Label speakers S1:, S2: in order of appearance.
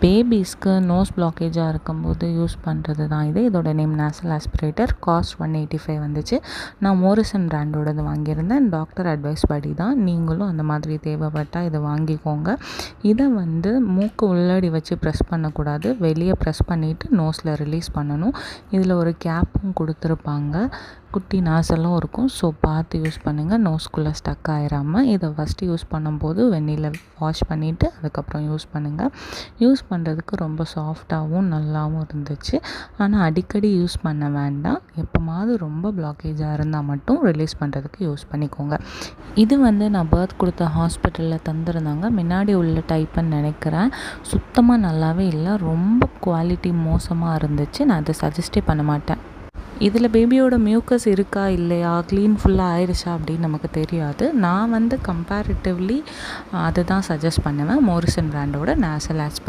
S1: பேபிஸ்க்கு nose பிளாக்கேஜாக இருக்கும்போது use பண்ணுறது தான் இது. இதோட நேம் நேசல் ஆஸ்பிரேட்டர். காஸ்ட் 185 வந்துச்சு. நான் மோரிசன் பிராண்டோடது வாங்கியிருந்தேன். டாக்டர் அட்வைஸ் படி தான். நீங்களும் அந்த மாதிரி தேவைப்பட்டால் இதை வாங்கிக்கோங்க. இதை மூக்கு உள்ளடி வச்சு ப்ரெஸ் பண்ணக்கூடாது. வெளியே ப்ரெஸ் பண்ணிவிட்டு நோஸில் ரிலீஸ் பண்ணணும். இதில் ஒரு கேப்பும் கொடுத்துருப்பாங்க. குட்டி நாசலும் இருக்கும். ஸோ பார்த்து யூஸ் பண்ணுங்கள், நோஸ்குள்ளே ஸ்டக் ஆகிராமல். இதை ஃபஸ்ட்டு யூஸ் பண்ணும்போது வெந்நீரில் வாஷ் பண்ணிவிட்டு அதுக்கப்புறம் யூஸ் பண்ணுங்கள். யூஸ் பண்ணுறதுக்கு ரொம்ப சாஃப்டாகவும் நல்லாவும் இருந்துச்சு. ஆனால் அடிக்கடி யூஸ் பண்ண வேண்டாம். எப்போமாவது ரொம்ப பிளாக்கேஜாக இருந்தால் மட்டும் ரிலீஸ் பண்ணுறதுக்கு யூஸ் பண்ணிக்கோங்க. இது நான் பர்த் கொடுத்த ஹாஸ்பிட்டலில் தந்துருந்தாங்க. முன்னாடி உள்ள டைப்புன்னு நினைக்கிறேன். சுத்தமாக நல்லாவே இல்லை. ரொம்ப குவாலிட்டி மோசமாக இருந்துச்சு. நான் அதை சஜஸ்டே பண்ண மாட்டேன். இதில் பேபியோட மியூக்கஸ் இருக்கா இல்லையா, க்ளீன் ஃபுல்லாக ஆயிடுச்சா அப்படின்னு நமக்கு தெரியாது. நான் கம்பேரிட்டிவ்லி அதை தான் சஜஸ்ட் பண்ணுவேன். மோரிசன் பிராண்டோட நேசல் ஆஸ்பிரேட்டர்.